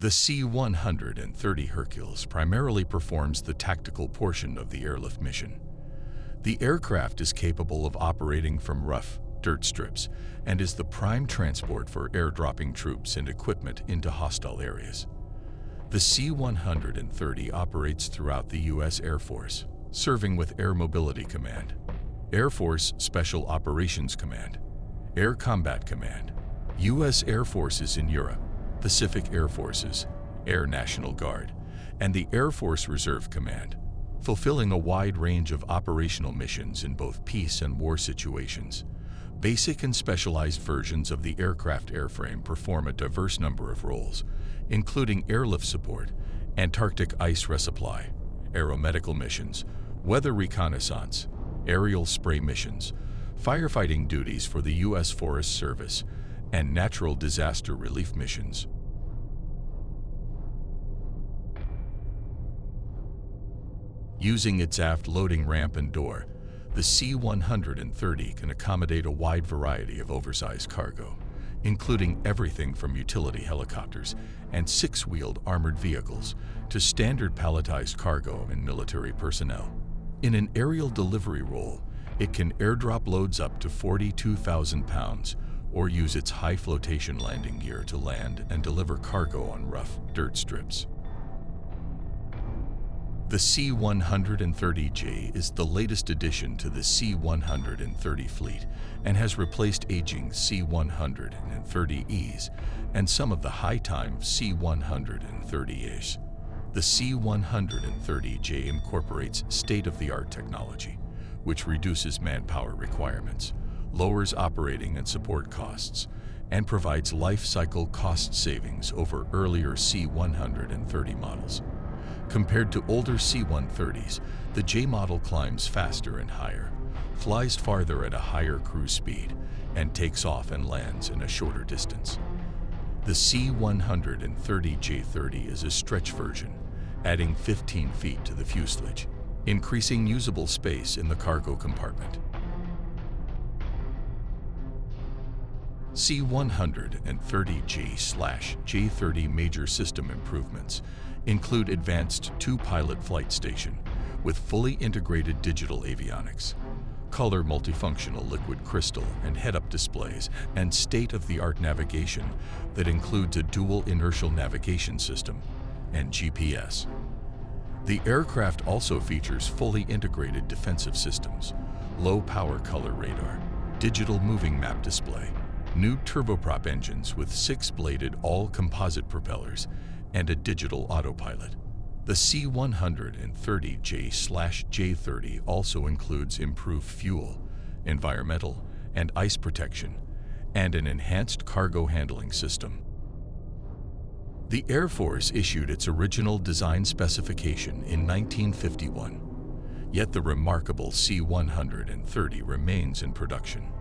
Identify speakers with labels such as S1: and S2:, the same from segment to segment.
S1: The C-130 Hercules primarily performs the tactical portion of the airlift mission. The aircraft is capable of operating from rough dirt strips and is the prime transport for airdropping troops and equipment into hostile areas. The C-130 operates throughout the U.S. Air Force, serving with Air Mobility Command, Air Force Special Operations Command, Air Combat Command, U.S. Air Forces in Europe, Pacific Air Forces, Air National Guard, and the Air Force Reserve Command, fulfilling a wide range of operational missions in both peace and war situations. Basic and specialized versions of the aircraft airframe perform a diverse number of roles, including airlift support, Antarctic ice resupply, aeromedical missions, weather reconnaissance, aerial spray missions, firefighting duties for the U.S. Forest Service, and natural disaster relief missions. Using its aft loading ramp and door, the C-130 can accommodate a wide variety of oversized cargo, including everything from utility helicopters and six-wheeled armored vehicles to standard palletized cargo and military personnel. In an aerial delivery role, it can airdrop loads up to 42,000 pounds or use its high flotation landing gear to land and deliver cargo on rough dirt strips. The C-130J is the latest addition to the C-130 fleet and has replaced aging C-130Es and some of the high-time C-130As. The C-130J incorporates state-of-the-art technology, which reduces manpower requirements, lowers operating and support costs, and provides life cycle cost savings over earlier C-130 models. Compared to older C-130s, the J model climbs faster and higher, flies farther at a higher cruise speed, and takes off and lands in a shorter distance. The C-130J30 is a stretch version, adding 15 feet to the fuselage, increasing usable space in the cargo compartment. C-130J/J30 major system improvements include advanced two-pilot flight station with fully integrated digital avionics, color multifunctional liquid crystal and head-up displays, and state-of-the-art navigation that includes a dual inertial navigation system and GPS. The aircraft also features fully integrated defensive systems, low-power color radar, digital moving map display, new turboprop engines with six-bladed all-composite propellers, and a digital autopilot. The C-130J/J30 also includes improved fuel, environmental, and ice protection, and an enhanced cargo handling system. The Air Force issued its original design specification in 1951, yet the remarkable C-130 remains in production.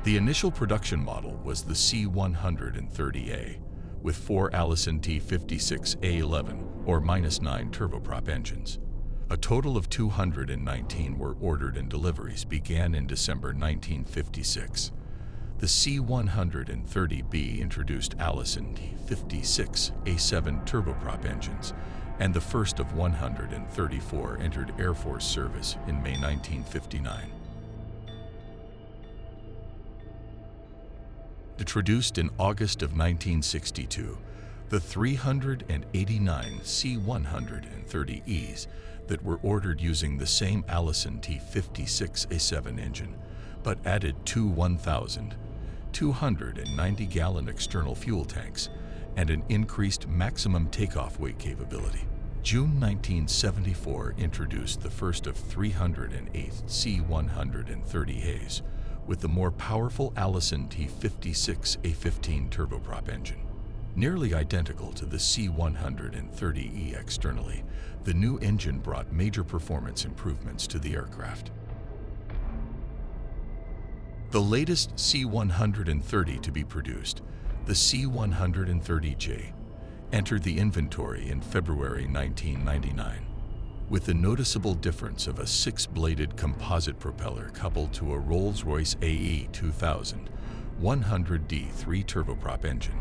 S1: The initial production model was the C-130A, with 4 Allison T56A11 or -9 turboprop engines. A total of 219 were ordered and deliveries began in December 1956. The C-130B introduced Allison T56A7 turboprop engines, and the first of 134 entered Air Force service in May 1959. Introduced in August of 1962, the 389 C-130Es that were ordered using the same Allison T56A7 engine, but added two 1,290-gallon external fuel tanks and an increased maximum takeoff weight capability. June 1974 introduced the first of 308 C-130As, with the more powerful Allison T56A15 turboprop engine. Nearly identical to the C-130E externally, the new engine brought major performance improvements to the aircraft. The latest C-130 to be produced, the C-130J, entered the inventory in February 1999. With the noticeable difference of a six-bladed composite propeller coupled to a Rolls-Royce AE 2000 100D3 turboprop engine.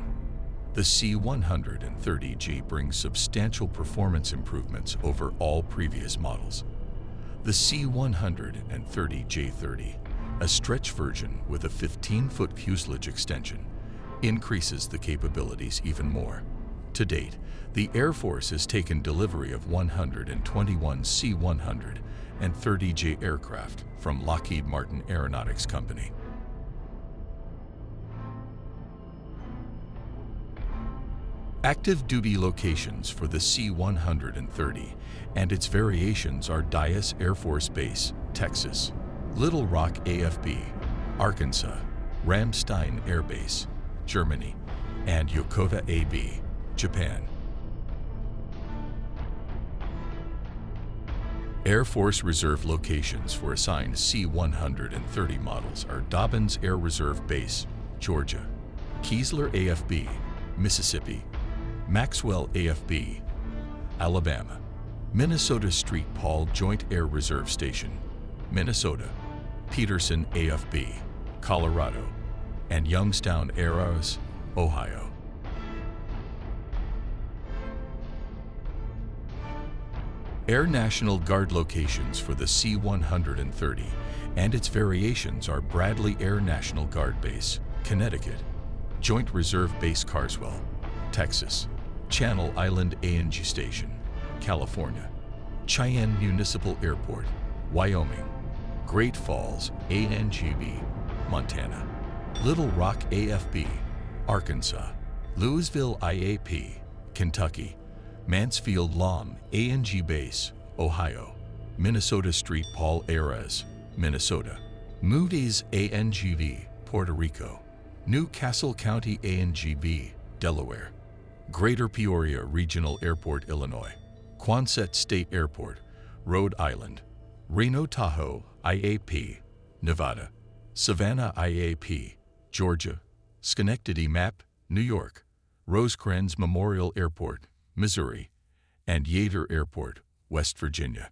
S1: The C-130G brings substantial performance improvements over all previous models. The C-130J30, a stretch version with a 15-foot fuselage extension, increases the capabilities even more. To date, the Air Force has taken delivery of 121 C-130J aircraft from Lockheed Martin Aeronautics Company. Active duty locations for the C-130 and its variations are Dyess Air Force Base, Texas, Little Rock AFB, Arkansas, Ramstein Air Base, Germany, and Yokota AB, Japan. Air Force Reserve locations for assigned C-130 models are Dobbins Air Reserve Base, Georgia, Keesler AFB, Mississippi, Maxwell AFB, Alabama, Minnesota St. Paul Joint Air Reserve Station, Minnesota, Peterson AFB, Colorado, and Youngstown Air, Ohio. Air National Guard locations for the C-130 and its variations are Bradley Air National Guard Base, Connecticut, Joint Reserve Base Carswell, Texas, Channel Island A&G Station, California, Cheyenne Municipal Airport, Wyoming, Great Falls ANGB, Montana, Little Rock AFB, Arkansas, Louisville IAP, Kentucky, Mansfield Lahm A&G Base, Ohio, Minnesota St. Paul Aires, Minnesota, Moody's ANGV, Puerto Rico, New Castle County ANGB, Delaware, Greater Peoria Regional Airport, Illinois, Quonset State Airport, Rhode Island, Reno Tahoe IAP, Nevada, Savannah IAP, Georgia, Schenectady MAP, New York, Rosecrans Memorial Airport, Missouri, and Yater Airport, West Virginia.